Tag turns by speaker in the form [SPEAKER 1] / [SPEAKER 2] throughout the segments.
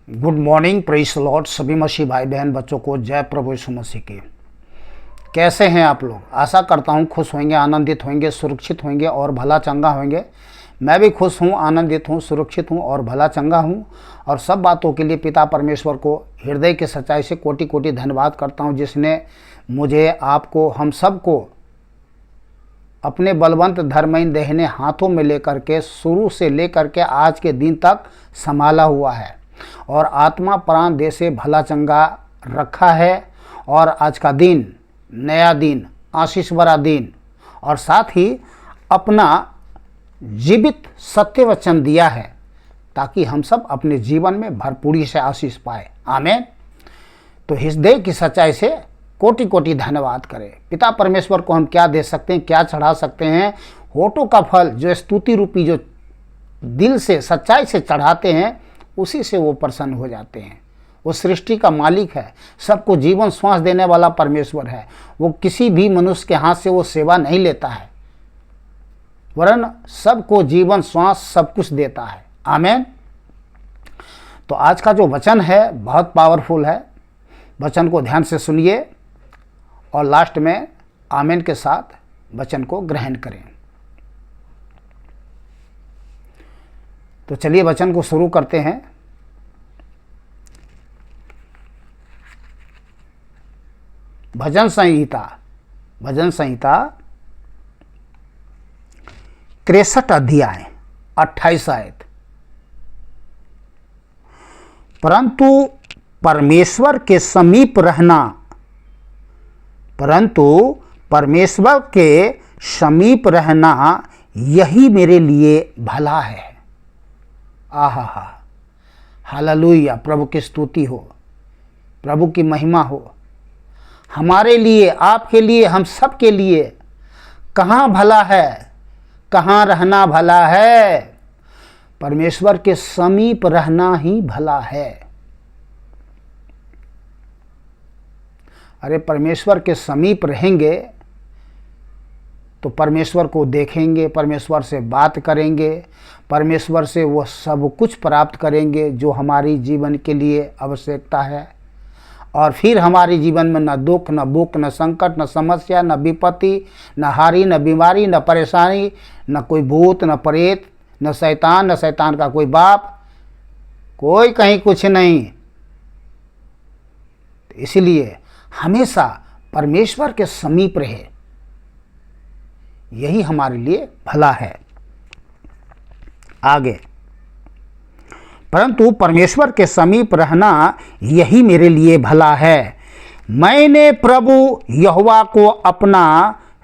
[SPEAKER 1] Good morning, praise the Lord. सभी मसीह भाई बहन बच्चों को जय प्रभु यीशु मसीह की। कैसे हैं आप लोग? आशा करता हूं खुश होंगे, आनंदित होंगे, सुरक्षित होंगे और भला चंगा होंगे। मैं भी खुश हूं, आनंदित हूं, सुरक्षित हूं और भला चंगा हूं। और सब बातों के लिए पिता परमेश्वर को हृदय की सच्चाई से कोटि कोटि धन्यवाद करता हूं, जिसने मुझे, आपको, हम सब को अपने बलवंत धर्महीन देहने हाथों में लेकर के शुरू से लेकर के आज के दिन तक संभाला हुआ है और आत्मा प्राण देह से भला चंगा रखा है। और आज का दिन नया दिन, आशीष भरा दिन, और साथ ही अपना जीवित सत्य वचन दिया है ताकि हम सब अपने जीवन में भरपूरी से आशीष पाए। आमीन। तो हृदय की सच्चाई से कोटि कोटि धन्यवाद करें। पिता परमेश्वर को हम क्या दे सकते हैं, क्या चढ़ा सकते हैं? होठों का फल जो स्तुति रूपी, जो दिल से सच्चाई से चढ़ाते हैं, उसी से वो प्रसन्न हो जाते हैं। वो सृष्टि का मालिक है, सबको जीवन श्वास देने वाला परमेश्वर है। वो किसी भी मनुष्य के हाथ से वो सेवा नहीं लेता है, वरन सबको जीवन श्वास सब कुछ देता है। आमीन। तो आज का जो वचन है बहुत पावरफुल है। वचन को ध्यान से सुनिए और लास्ट में आमीन के साथ वचन को ग्रहण करें। तो चलिए वचन को शुरू करते हैं। भजन संहिता 63 अध्याय 28 आयत। परंतु परमेश्वर के समीप रहना यही मेरे लिए भला है। आहा, हालेलुया। प्रभु की स्तुति हो, प्रभु की महिमा हो। हमारे लिए, आपके लिए, हम सब के लिए कहाँ भला है, कहाँ रहना भला है? परमेश्वर के समीप रहना ही भला है। अरे परमेश्वर के समीप रहेंगे तो परमेश्वर को देखेंगे, परमेश्वर से बात करेंगे, परमेश्वर से वो सब कुछ प्राप्त करेंगे जो हमारी जीवन के लिए आवश्यकता है। और फिर हमारे जीवन में न दुख, न भूख, न संकट, न समस्या, न विपत्ति, न हानि, न बीमारी, न परेशानी, न कोई भूत, न प्रेत, न शैतान का कोई बाप, कोई कहीं कुछ नहीं। इसलिए हमेशा परमेश्वर के समीप रहे, यही हमारे लिए भला है। आगे, परंतु परमेश्वर के समीप रहना यही मेरे लिए भला है। मैंने प्रभु यहोवा को अपना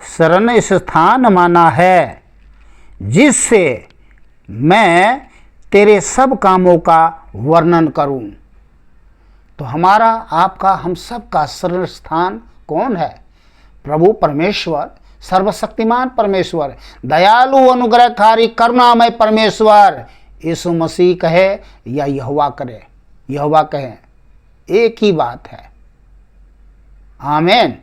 [SPEAKER 1] शरण स्थान माना है, जिससे मैं तेरे सब कामों का वर्णन करूं। तो हमारा, आपका, हम सब का शरण स्थान कौन है? प्रभु परमेश्वर, सर्वशक्तिमान परमेश्वर, दयालु, अनुग्रहकारी, करुणामय परमेश्वर। यीशु मसीह कहे या यहोवा करे, यहोवा कहे, एक ही बात है। आमीन।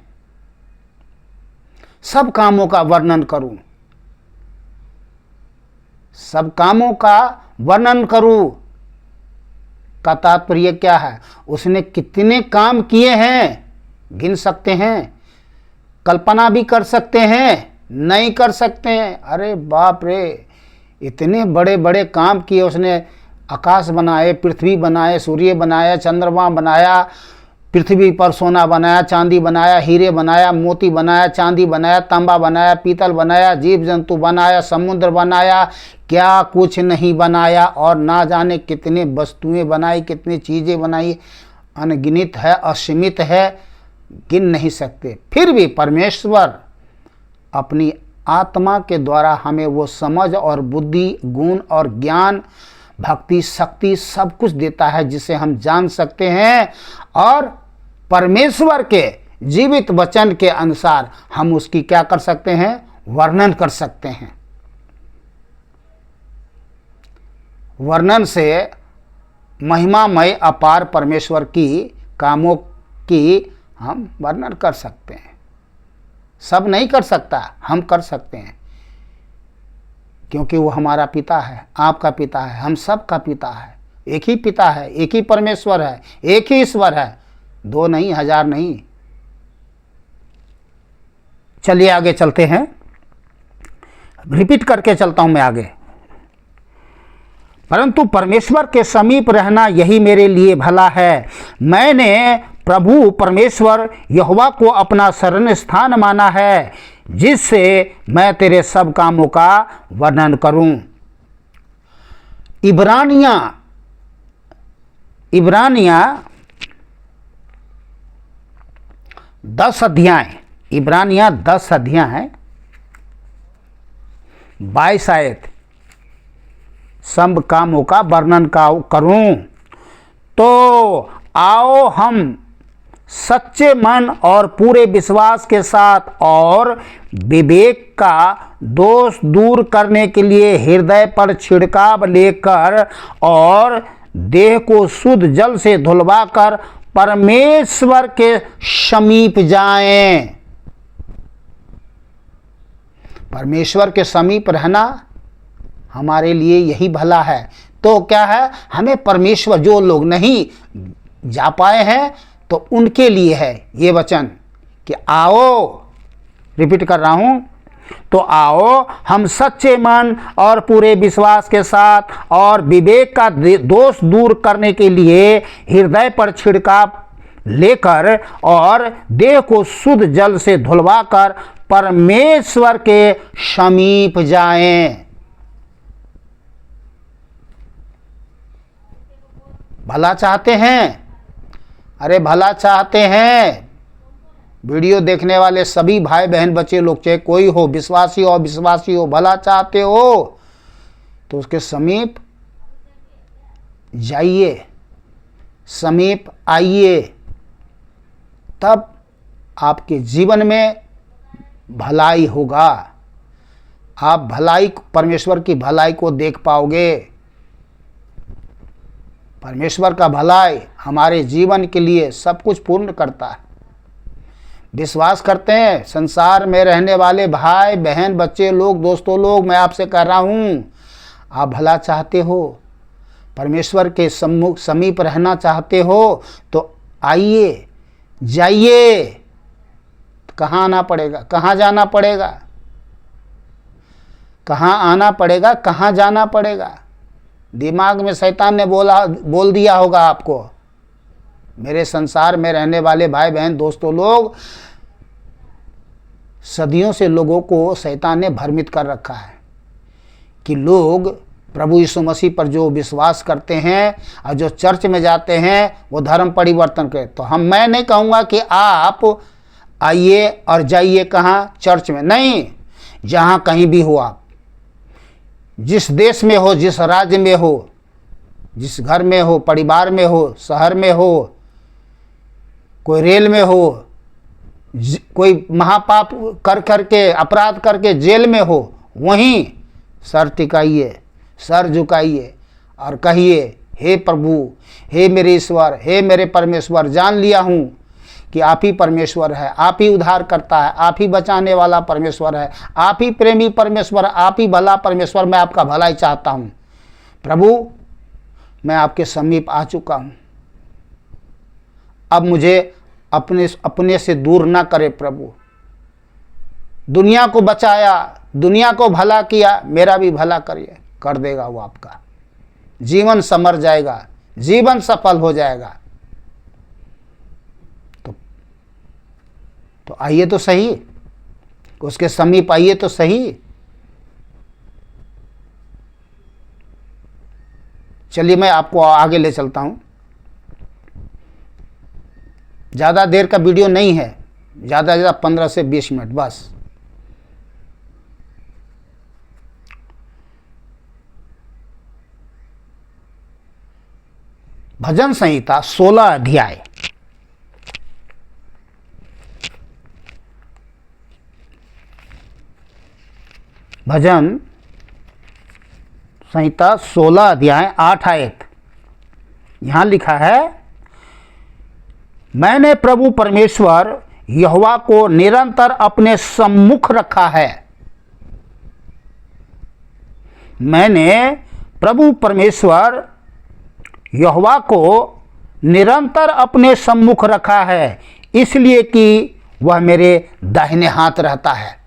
[SPEAKER 1] सब कामों का वर्णन करूं, सब कामों का वर्णन करूं का तात्पर्य क्या है? उसने कितने काम किए हैं, गिन सकते हैं? कल्पना भी कर सकते हैं? नहीं कर सकते हैं। अरे बाप रे, इतने बड़े बड़े काम किए उसने। आकाश बनाए, पृथ्वी बनाए, सूर्य बनाया, चंद्रमा बनाया, पृथ्वी पर सोना बनाया, चांदी बनाया, हीरे बनाया, मोती बनाया, चांदी बनाया, तांबा बनाया, पीतल बनाया, जीव जंतु बनाया, समुद्र बनाया, क्या कुछ नहीं बनाया। और ना जाने कितने वस्तुएं बनाई, कितनी चीज़ें बनाई, अनगिनत है, असीमित है, गिन नहीं सकते। फिर भी परमेश्वर अपनी आत्मा के द्वारा हमें वो समझ और बुद्धि, गुण और ज्ञान, भक्ति, शक्ति सब कुछ देता है, जिसे हम जान सकते हैं और परमेश्वर के जीवित वचन के अनुसार हम उसकी क्या कर सकते हैं? वर्णन कर सकते हैं। वर्णन से महिमामय अपार परमेश्वर की कामों की हम वर्णन कर सकते हैं। सब नहीं कर सकता, हम कर सकते हैं, क्योंकि वो हमारा पिता है, आपका पिता है, हम सब का पिता है। एक ही पिता है, एक ही परमेश्वर है, एक ही ईश्वर है, दो नहीं, हजार नहीं। चलिए आगे चलते हैं, रिपीट करके चलता हूं मैं आगे। परंतु परमेश्वर के समीप रहना यही मेरे लिए भला है। मैंने प्रभु परमेश्वर यहोवा को अपना शरण स्थान माना है, जिससे मैं तेरे सब कामों का वर्णन करूं। इब्रानियां 10 अध्याय, इब्रानियां 10 अध्याय 22 आयत, सब कामों का वर्णन करूं। तो आओ हम सच्चे मन और पूरे विश्वास के साथ और विवेक का दोष दूर करने के लिए हृदय पर छिड़काव लेकर और देह को शुद्ध जल से धुलवाकर परमेश्वर के समीप जाएं। परमेश्वर के समीप रहना हमारे लिए यही भला है। तो क्या है, हमें परमेश्वर, जो लोग नहीं जा पाए हैं तो उनके लिए है ये वचन कि आओ, रिपीट कर रहा हूं, तो आओ हम सच्चे मन और पूरे विश्वास के साथ और विवेक का दोष दूर करने के लिए हृदय पर छिड़काव लेकर और देह को शुद्ध जल से धुलवाकर परमेश्वर के समीप जाएं। भला चाहते हैं? अरे भला चाहते हैं? वीडियो देखने वाले सभी भाई बहन बच्चे लोग, चाहे कोई हो, विश्वासी हो अविश्वासी हो, भला चाहते हो तो उसके समीप जाइए, समीप आइए, तब आपके जीवन में भलाई होगा। आप भलाई, परमेश्वर की भलाई को देख पाओगे। परमेश्वर का भलाई हमारे जीवन के लिए सब कुछ पूर्ण करता है। विश्वास करते हैं संसार में रहने वाले भाई बहन बच्चे लोग, दोस्तों लोग, मैं आपसे कह रहा हूँ, आप भला चाहते हो, परमेश्वर के समीप रहना चाहते हो तो आइए, जाइए। कहाँ आना पड़ेगा, कहाँ जाना पड़ेगा, कहाँ आना पड़ेगा, कहाँ जाना पड़ेगा? दिमाग में शैतान ने बोल दिया होगा आपको। मेरे संसार में रहने वाले भाई बहन दोस्तों लोग, सदियों से लोगों को शैतान ने भ्रमित कर रखा है कि लोग प्रभु यीशु मसीह पर जो विश्वास करते हैं और जो चर्च में जाते हैं वो धर्म परिवर्तन करे। तो मैं नहीं कहूँगा कि आप आइए और जाइए कहाँ, चर्च में नहीं, जहाँ कहीं भी हो, आप जिस देश में हो, जिस राज्य में हो, जिस घर में हो, परिवार में हो, शहर में हो, कोई रेल में हो, कोई महापाप करके अपराध करके जेल में हो, वहीं सर टिकाइए, सर झुकाइए और कहिए, हे प्रभु, हे मेरे ईश्वर, हे मेरे परमेश्वर, जान लिया हूँ कि आप ही परमेश्वर है, आप ही उद्धार करता है, आप ही बचाने वाला परमेश्वर है, आप ही प्रेमी परमेश्वर, आप ही भला परमेश्वर। मैं आपका भलाई चाहता हूँ प्रभु, मैं आपके समीप आ चुका हूँ, अब मुझे अपने से दूर ना करे प्रभु। दुनिया को बचाया, दुनिया को भला किया, मेरा भी भला करिए, कर देगा वो आपका। जीवन संवर जाएगा, जीवन सफल हो जाएगा। तो आइए तो सही, उसके समीप आइए तो सही। चलिए मैं आपको आगे ले चलता हूं। ज़्यादा देर का वीडियो नहीं है, ज़्यादा से ज़्यादा 15 से 20 मिनट बस। भजन संहिता 16 अध्याय, भजन संहिता 16 अध्याय 8 आयत, यहाँ लिखा है, मैंने प्रभु परमेश्वर यहोवा को निरंतर अपने सम्मुख रखा है। मैंने प्रभु परमेश्वर यहोवा को निरंतर अपने सम्मुख रखा है, इसलिए कि वह मेरे दाहिने हाथ रहता है।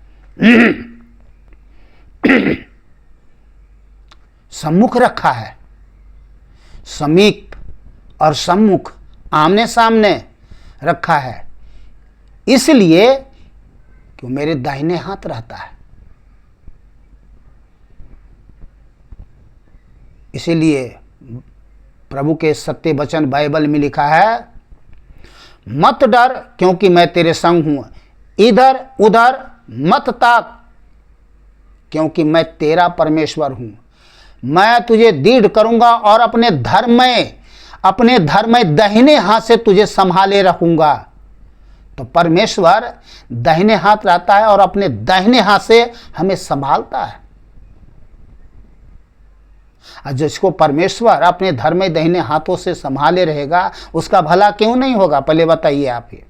[SPEAKER 1] सम्मुख रखा है, समीप और सम्मुख आमने सामने रखा है, इसलिए कि वो मेरे दाहिने हाथ रहता है। इसीलिए प्रभु के सत्य वचन बाइबल में लिखा है, मत डर क्योंकि मैं तेरे संग हूं, इधर उधर मत ताक क्योंकि मैं तेरा परमेश्वर हूं। मैं तुझे दृढ़ करूंगा और अपने धर्म में दाहिने हाथ से तुझे संभाले रखूंगा। तो परमेश्वर दाहिने हाथ रहता है और अपने दाहिने हाथ से हमें संभालता है। जिसको परमेश्वर अपने धर्म में दाहिने हाथों से संभाले रहेगा, उसका भला क्यों नहीं होगा? पहले बताइए आप, ये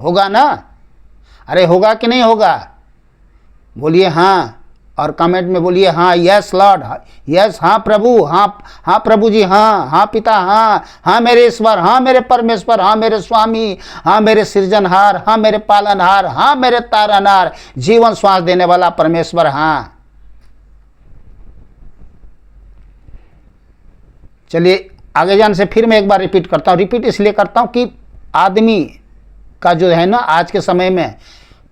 [SPEAKER 1] होगा ना? अरे होगा कि नहीं होगा? बोलिए हाँ, और कमेंट में बोलिए हाँ, यस लॉर्ड, यस, हाँ प्रभु, हाँ प्रभु जी, हाँ पिता, हाँ मेरे ईश्वर, हाँ मेरे परमेश्वर, हाँ मेरे स्वामी, हाँ मेरे सृजनहार, हाँ मेरे पालनहार, हाँ मेरे तारनहार, जीवन श्वास देने वाला परमेश्वर, हाँ। चलिए आगे जाने से फिर मैं एक बार रिपीट करता हूँ। रिपीट इसलिए करता हूँ कि आदमी का जो है ना, आज के समय में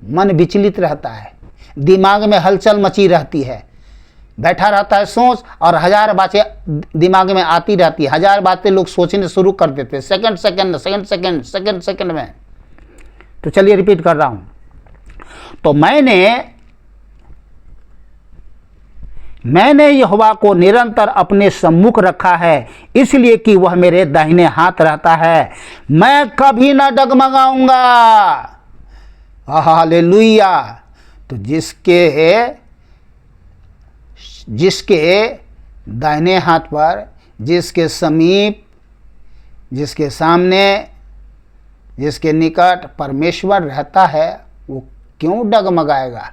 [SPEAKER 1] मन विचलित रहता है, दिमाग में हलचल मची रहती है, बैठा रहता है सोच, और हजार बातें दिमाग में आती रहती है, हजार बातें लोग सोचने शुरू कर देते हैं सेकंड में। तो चलिए रिपीट कर रहा हूँ। तो मैंने यहोवा को निरंतर अपने सम्मुख रखा है, इसलिए कि वह मेरे दाहिने हाथ रहता है। मैं कभी ना डगमगाऊंगा। हालेलुया। तो जिसके दाहिने हाथ पर, जिसके समीप, जिसके सामने, जिसके निकट परमेश्वर रहता है, वो क्यों डगमगाएगा?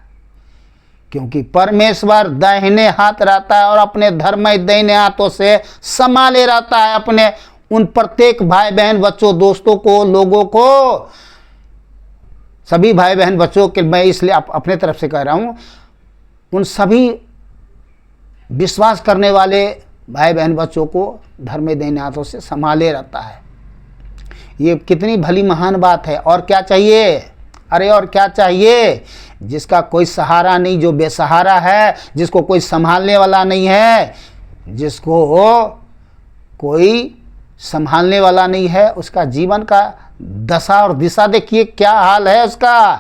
[SPEAKER 1] क्योंकि परमेश्वर दाहिने हाथ रहता है और अपने धर्म दाहिने हाथों से संभाले रहता है अपने उन प्रत्येक भाई बहन बच्चों, दोस्तों को, लोगों को, सभी भाई बहन बच्चों के, मैं इसलिए अपने तरफ से कह रहा हूं, उन सभी विश्वास करने वाले भाई बहन बच्चों को धर्म दाहिने हाथों से संभाले रहता है। ये कितनी भली महान बात है। और क्या चाहिए? अरे और क्या चाहिए? जिसका कोई सहारा नहीं, जो बेसहारा है, जिसको कोई संभालने वाला नहीं है, जिसको कोई संभालने वाला नहीं है, उसका जीवन का दशा और दिशा देखिए क्या हाल है उसका।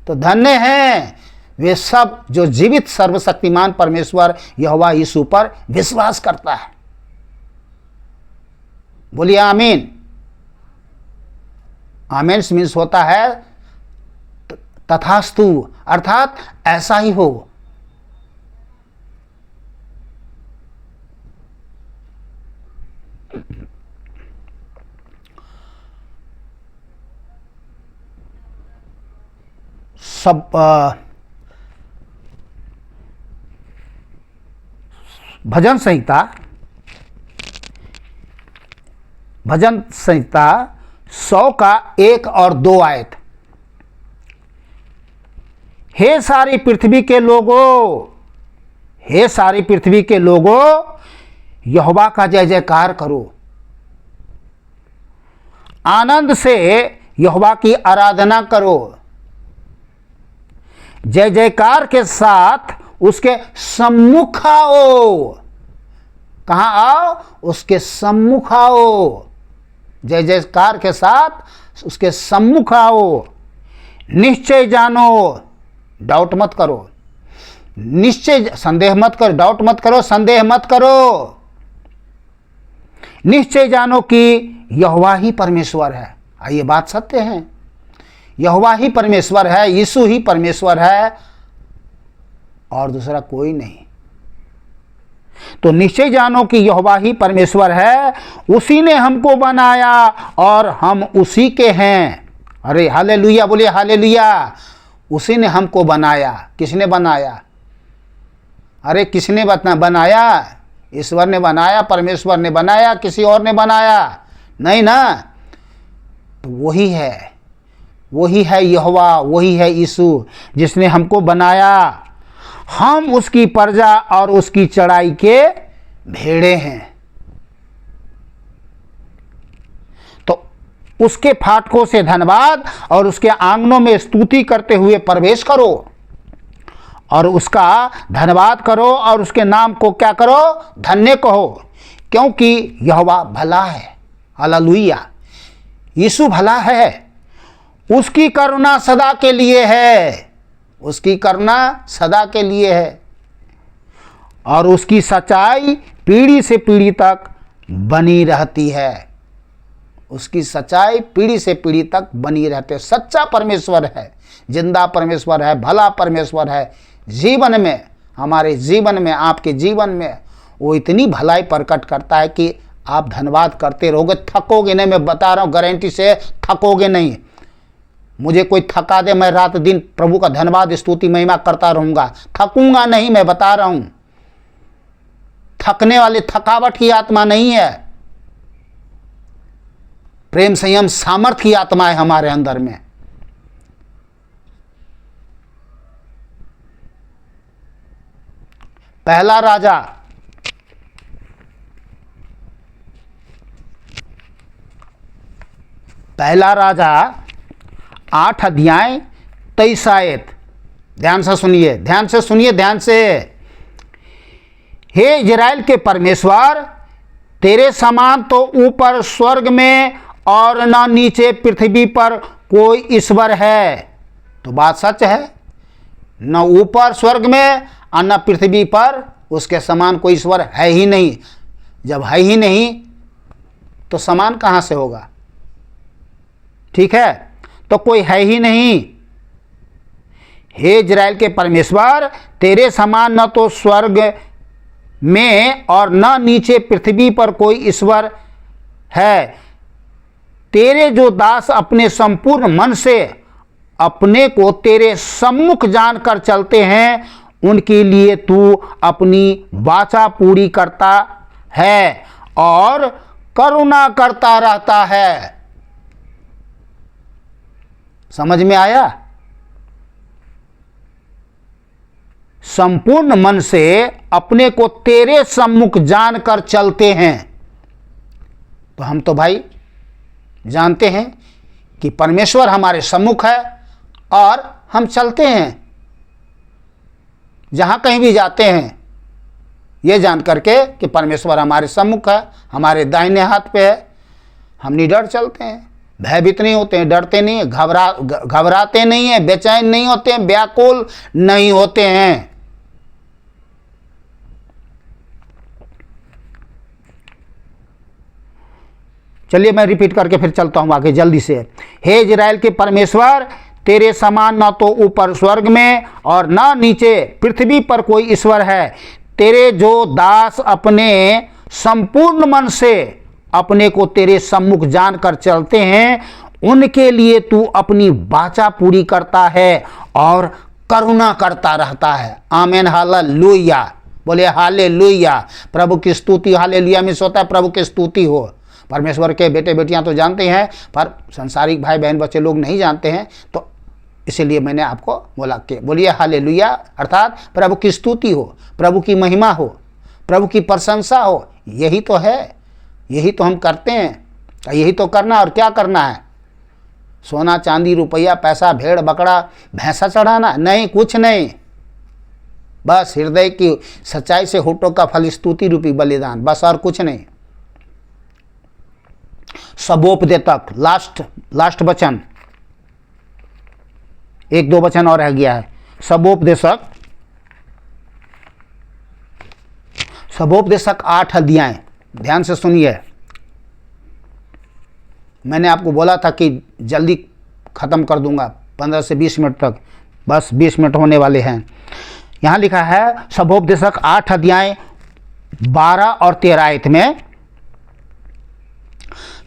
[SPEAKER 1] तो धन्य हैं वे सब जो जीवित सर्वशक्तिमान परमेश्वर यहोवा यीशु पर विश्वास करता है। बोलिए आमीन। आमीन मीन्स होता है तथास्तु, अर्थात ऐसा ही हो। सब भजन संहिता 100 का 1 और 2 आयत। हे सारी पृथ्वी के लोगों, हे सारी पृथ्वी के लोगों, यहोवा का जय जयकार करो, आनंद से यहोवा की आराधना करो, जय जयकार के साथ उसके सम्मुख आओ। कहां आओ? उसके सम्मुख आओ। जय जयकार के साथ उसके सम्मुख आओ। निश्चय जानो, डाउट मत करो, निश्चय, संदेह मत करो, डाउट मत करो, संदेह मत करो। निश्चय जानो कि यहोवा ही परमेश्वर है। ये बात सत्य है, यहोवा ही परमेश्वर है, यीशु ही परमेश्वर है और दूसरा कोई नहीं। तो निश्चय जानो कि यहोवा ही परमेश्वर है, उसी ने हमको बनाया और हम उसी के हैं। अरे हालेलुया, बोलिए हालेलुया। उसी ने हमको बनाया। किसने बनाया? अरे किसने बनाया? ईश्वर ने बनाया, परमेश्वर ने बनाया, किसी और ने बनाया नहीं ना। तो वही है यहोवा, वही है यीशु जिसने हमको बनाया। हम उसकी प्रजा और उसकी चढ़ाई के भेड़े हैं। तो उसके फाटकों से धन्यवाद और उसके आंगनों में स्तुति करते हुए प्रवेश करो और उसका धन्यवाद करो और उसके नाम को क्या करो, धन्य कहो, क्योंकि यहोवा भला है। हालेलुया। यीशु भला है, उसकी करुणा सदा के लिए है, उसकी करुणा सदा के लिए है और उसकी सच्चाई पीढ़ी से पीढ़ी तक बनी रहती है। उसकी सच्चाई पीढ़ी से पीढ़ी तक बनी रहती है। सच्चा परमेश्वर है, जिंदा परमेश्वर है, भला परमेश्वर है। जीवन में, हमारे जीवन में, आपके जीवन में वो इतनी भलाई प्रकट करता है कि आप धन्यवाद करते रहोगे, थकोगे नहीं। मैं बता रहा हूँ, गारंटी से थकोगे नहीं। मुझे कोई थका दे, मैं रात दिन प्रभु का धन्यवाद स्तुति महिमा करता रहूंगा, थकूंगा नहीं। मैं बता रहा हूं, थकने वाली, थकावट की आत्मा नहीं है। प्रेम संयम सामर्थ्य की आत्मा है हमारे अंदर में। पहला राजा 8 अध्याय 23 आयत। ध्यान से सुनिए, ध्यान से सुनिए, ध्यान से। हे इजराइल के परमेश्वर, तेरे समान तो ऊपर स्वर्ग में और न नीचे पृथ्वी पर कोई ईश्वर है। तो बात सच है, न ऊपर स्वर्ग में और न पृथ्वी पर उसके समान कोई ईश्वर है ही नहीं। जब है ही नहीं तो समान कहाँ से होगा? ठीक है, तो कोई है ही नहीं। हे इजराइल के परमेश्वर, तेरे समान न तो स्वर्ग में और न नीचे पृथ्वी पर कोई ईश्वर है। तेरे जो दास अपने संपूर्ण मन से अपने को तेरे सम्मुख जानकर चलते हैं, उनके लिए तू अपनी वाचा पूरी करता है और करुणा करता रहता है। समझ में आया? संपूर्ण मन से अपने को तेरे सम्मुख जानकर चलते हैं। तो हम तो भाई जानते हैं कि परमेश्वर हमारे सम्मुख है और हम चलते हैं, जहां कहीं भी जाते हैं ये जान करके कि परमेश्वर हमारे सम्मुख है, हमारे दाहिने हाथ पे है। हम निडर चलते हैं, भयभीत नहीं होते हैं, डरते नहीं हैं, घबराते नहीं हैं, बेचैन नहीं होते हैं, व्याकुल नहीं होते हैं। चलिए मैं रिपीट करके फिर चलता हूं आगे जल्दी से। हे इजराइल के परमेश्वर, तेरे समान न तो ऊपर स्वर्ग में और न नीचे पृथ्वी पर कोई ईश्वर है। तेरे जो दास अपने संपूर्ण मन से अपने को तेरे सम्मुख जानकर चलते हैं, उनके लिए तू अपनी वाचा पूरी करता है और करुणा करता रहता है। आमीन, हालेलुया। बोले हालेलुया। प्रभु की स्तुति हालेलुया में से होता है, प्रभु की स्तुति हो। परमेश्वर के बेटे बेटियां तो जानते हैं, पर संसारिक भाई बहन बच्चे लोग नहीं जानते हैं, तो इसीलिए मैंने आपको बोला कि बोलिए हालेलुया, अर्थात प्रभु की स्तुति हो, प्रभु की महिमा हो, प्रभु की प्रशंसा हो। यही तो है, यही तो हम करते हैं, यही तो करना। और क्या करना है? सोना चांदी रुपया पैसा भेड़ बकरा भैंसा चढ़ाना? नहीं, कुछ नहीं। बस हृदय की सच्चाई से होठों का फल स्तुति रूपी बलिदान, बस और कुछ नहीं। सबोपदेशक, लास्ट वचन, 1-2 वचन और रह गया है। सबोपदेशक 8 अध्याय। ध्यान से सुनिए, मैंने आपको बोला था कि जल्दी ख़त्म कर दूंगा, 15 से 20 मिनट तक, बस 20 मिनट होने वाले हैं। यहाँ लिखा है सबोपदेशक 8 अध्याय 12 और 13 आयत में,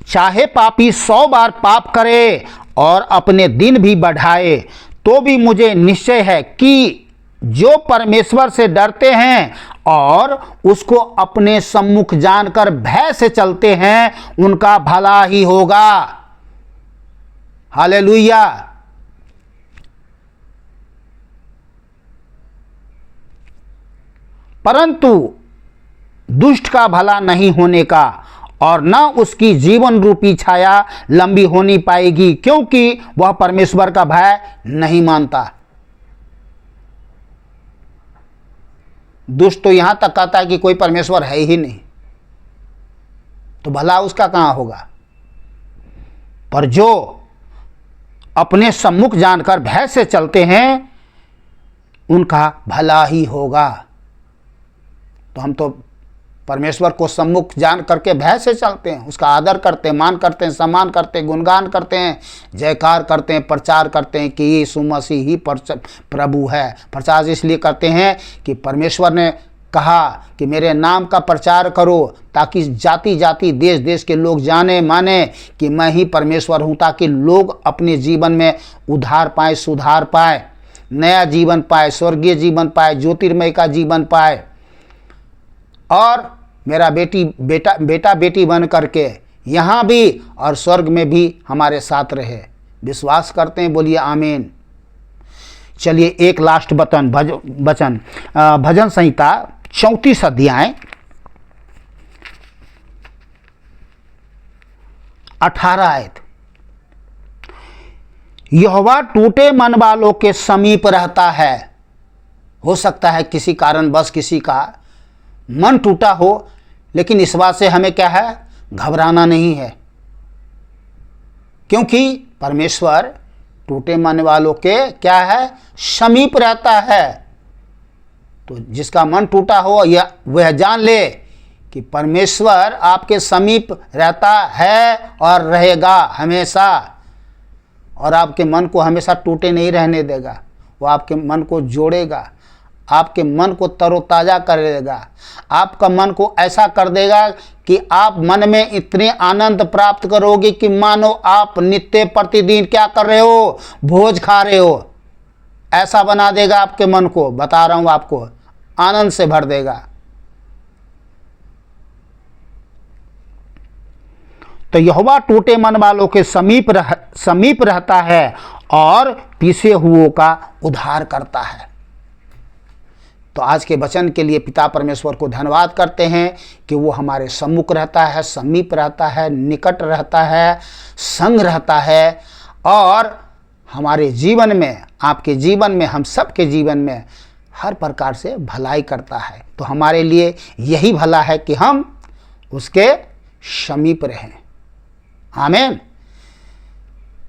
[SPEAKER 1] चाहे पापी 100 बार पाप करे और अपने दिन भी बढ़ाए, तो भी मुझे निश्चय है कि जो परमेश्वर से डरते हैं और उसको अपने सम्मुख जानकर भय से चलते हैं उनका भला ही होगा। हालेलुया। परंतु दुष्ट का भला नहीं होने का और न उसकी जीवन रूपी छाया लंबी होनी पाएगी, क्योंकि वह परमेश्वर का भय नहीं मानता। दुष्ट तो यहां तक कहता है कि कोई परमेश्वर है ही नहीं, तो भला उसका कहां होगा। पर जो अपने सम्मुख जानकर भय से चलते हैं उनका भला ही होगा। तो हम तो परमेश्वर को सम्मुख जान करके भय से चलते हैं, उसका आदर करते हैं, मान करते हैं, सम्मान करते हैं, गुणगान करते हैं, जयकार करते हैं, प्रचार करते हैं कि यीशु मसीह ही प्रभु है। प्रचार इसलिए करते हैं कि परमेश्वर ने कहा कि मेरे नाम का प्रचार करो, ताकि जाति जाति देश देश के लोग जाने माने कि मैं ही परमेश्वर हूँ, ताकि लोग अपने जीवन में उद्धार पाए, सुधार पाए, नया जीवन पाए, स्वर्गीय जीवन पाए, ज्योतिर्मय का जीवन पाए और मेरा बेटा बेटी बन करके यहाँ भी और स्वर्ग में भी हमारे साथ रहे। विश्वास करते हैं, बोलिए आमीन। चलिए एक लास्ट वचन भजन संहिता 34 अध्याय 18 आयत। यहोवा टूटे मन वालों के समीप रहता है। हो सकता है किसी कारणवश किसी का मन टूटा हो, लेकिन इस बात से हमें क्या है, घबराना नहीं है, क्योंकि परमेश्वर टूटे मन वालों के क्या है, समीप रहता है। तो जिसका मन टूटा हो या वह जान ले कि परमेश्वर आपके समीप रहता है और रहेगा हमेशा, और आपके मन को हमेशा टूटे नहीं रहने देगा। वो आपके मन को जोड़ेगा, आपके मन को तरोताज़ा कर देगा, आपका मन को ऐसा कर देगा कि आप मन में इतने आनंद प्राप्त करोगे कि मानो आप नित्य प्रतिदिन क्या कर रहे हो, भोज खा रहे हो। ऐसा बना देगा आपके मन को, बता रहा हूँ आपको, आनंद से भर देगा। तो यहोवा टूटे मन वालों के समीप रहता है और पीछे हुओं का उद्धार करता है। तो आज के वचन के लिए पिता परमेश्वर को धन्यवाद करते हैं कि वो हमारे सम्मुख रहता है, समीप रहता है, निकट रहता है, संग रहता है और हमारे जीवन में, आपके जीवन में, हम सब के जीवन में हर प्रकार से भलाई करता है। तो हमारे लिए यही भला है कि हम उसके समीप रहें। आमीन।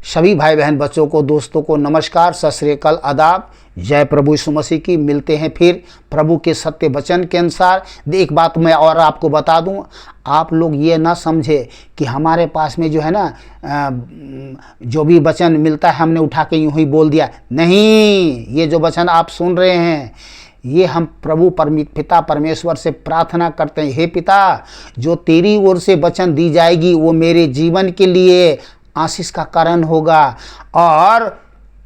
[SPEAKER 1] सभी भाई बहन बच्चों को, दोस्तों को नमस्कार, सत श्री अकाल, आदाब, जय प्रभु यीशु मसीह की। मिलते हैं फिर प्रभु के सत्य वचन के अनुसार। एक बात मैं और आपको बता दूं, आप लोग ये ना समझे कि हमारे पास में जो है ना जो भी वचन मिलता है हमने उठा के यूं ही बोल दिया। नहीं, ये जो वचन आप सुन रहे हैं ये हम प्रभु पिता परमेश्वर से प्रार्थना करते हैं, हे पिता, जो तेरी ओर से वचन दी जाएगी वो मेरे जीवन के लिए आशीष का कारण होगा और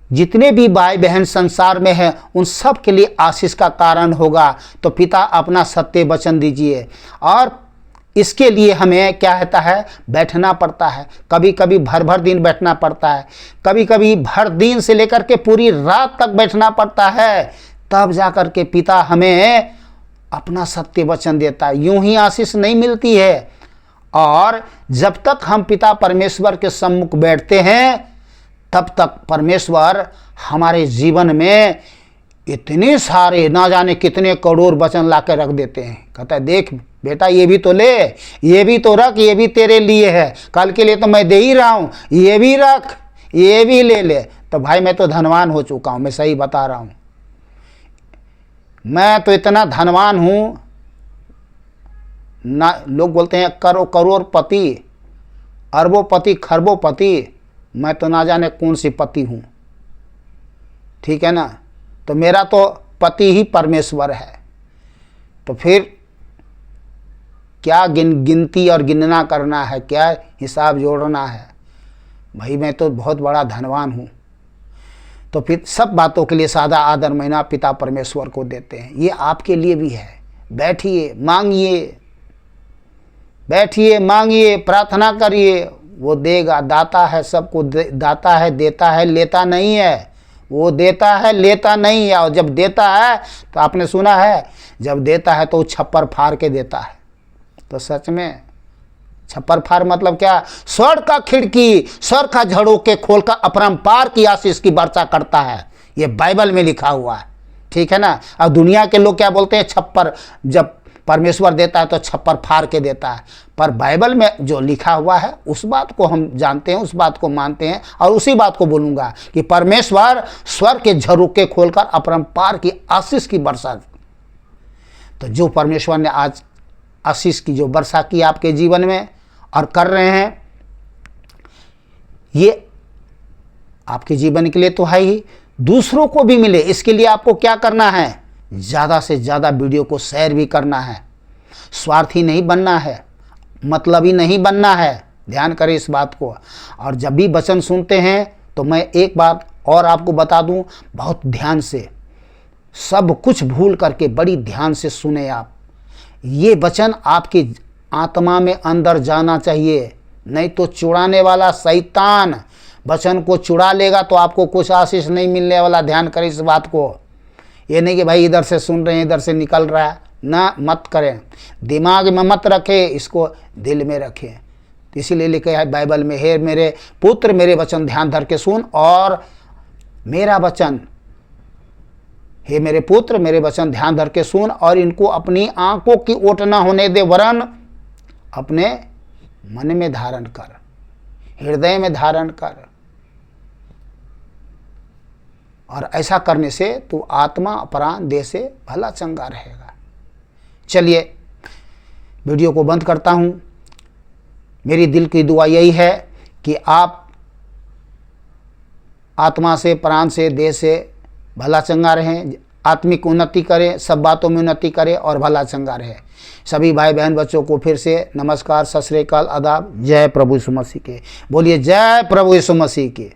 [SPEAKER 1] जितने भी भाई बहन संसार में हैं उन सब के लिए आशीष का कारण होगा। तो पिता अपना सत्य वचन दीजिए। और इसके लिए हमें क्या होता है, बैठना पड़ता है, कभी कभी भर दिन बैठना पड़ता है, कभी कभी भर दिन से लेकर के पूरी रात तक बैठना पड़ता है, तब जा कर के पिता हमें अपना सत्य वचन देता है। यूं ही आशीष नहीं मिलती है। और जब तक हम पिता परमेश्वर के सम्मुख बैठते हैं तब तक परमेश्वर हमारे जीवन में इतने सारे ना जाने कितने करोड़ वचन ला के रख देते हैं। कहता है देख बेटा, ये भी तो ले, ये भी तो रख, ये भी तेरे लिए है, कल के लिए तो मैं दे ही रहा हूँ, ये भी रख, ये भी ले। तो भाई मैं तो धनवान हो चुका हूँ, मैं सही बता रहा हूँ, मैं तो इतना धनवान हूँ ना। लोग बोलते हैं करोड़पति, अरबोपति, खरबोपति, मैं तो ना जाने कौन सी पति हूँ। ठीक है ना। तो मेरा तो पति ही परमेश्वर है। तो फिर क्या गिनती और गिनना करना है, क्या हिसाब जोड़ना है। भाई मैं तो बहुत बड़ा धनवान हूँ। तो फिर सब बातों के लिए सादा आदर महीना पिता परमेश्वर को देते हैं। ये आपके लिए भी है। बैठिए, मांगिए, बैठिए, मांगिए, प्रार्थना करिए, वो देगा। दाता है, सबको दाता है, देता है, लेता नहीं है। वो देता है, लेता नहीं है। और जब देता है तो आपने सुना है, जब देता है तो वो छप्पर फाड़ के देता है। तो सच में छप्पर फाड़ मतलब क्या? स्वर्ग का खिड़की, स्वर्ग का झरोके खोलकर अपरंपार की आशीष की वर्षा करता है। ये बाइबल में लिखा हुआ है, ठीक है ना। अब दुनिया के लोग क्या बोलते हैं? छप्पर, जब परमेश्वर देता है तो छप्पर फाड़ के देता है। पर बाइबल में जो लिखा हुआ है उस बात को हम जानते हैं, उस बात को मानते हैं, और उसी बात को बोलूँगा कि परमेश्वर स्वर्ग के झरोके खोलकर अपरंपार की आशीष की वर्षा। तो जो परमेश्वर ने आज आशीष की जो वर्षा की आपके जीवन में और कर रहे हैं, ये आपके जीवन के लिए तो है ही, दूसरों को भी मिले। इसके लिए आपको क्या करना है? ज़्यादा से ज़्यादा वीडियो को शेयर भी करना है। स्वार्थी नहीं बनना है, मतलबी नहीं बनना है। ध्यान करें इस बात को। और जब भी वचन सुनते हैं तो मैं एक बात और आपको बता दूं, बहुत ध्यान से, सब कुछ भूल करके बड़ी ध्यान से सुने आप। ये वचन आपकी आत्मा में अंदर जाना चाहिए, नहीं तो चुराने वाला शैतान वचन को चुरा लेगा तो आपको कुछ आशीष नहीं मिलने वाला। ध्यान करें इस बात को। ये नहीं कि भाई इधर से सुन रहे हैं इधर से निकल रहा है, ना, मत करें। दिमाग में मत रखें, इसको दिल में रखें। इसीलिए लिखा है बाइबल में, हे मेरे पुत्र मेरे वचन ध्यान धर के सुन, और मेरा वचन, हे मेरे पुत्र मेरे वचन ध्यान धर के सुन, और इनको अपनी आंखों की ओट न होने दे, वरन अपने मन में धारण कर, हृदय में धारण कर। और ऐसा करने से तू आत्मा प्राण देह से भला चंगा रहेगा। चलिए वीडियो को बंद करता हूँ। मेरी दिल की दुआ यही है कि आप आत्मा से, प्राण से, देह से भला चंगा रहें, आत्मिक उन्नति करें, सब बातों में उन्नति करें और भला चंगा रहें। सभी भाई बहन बच्चों को फिर से नमस्कार, सत श्री अकाल, आदाब। जय प्रभु यीशु मसीह के। बोलिए जय प्रभु यीशु मसीह के।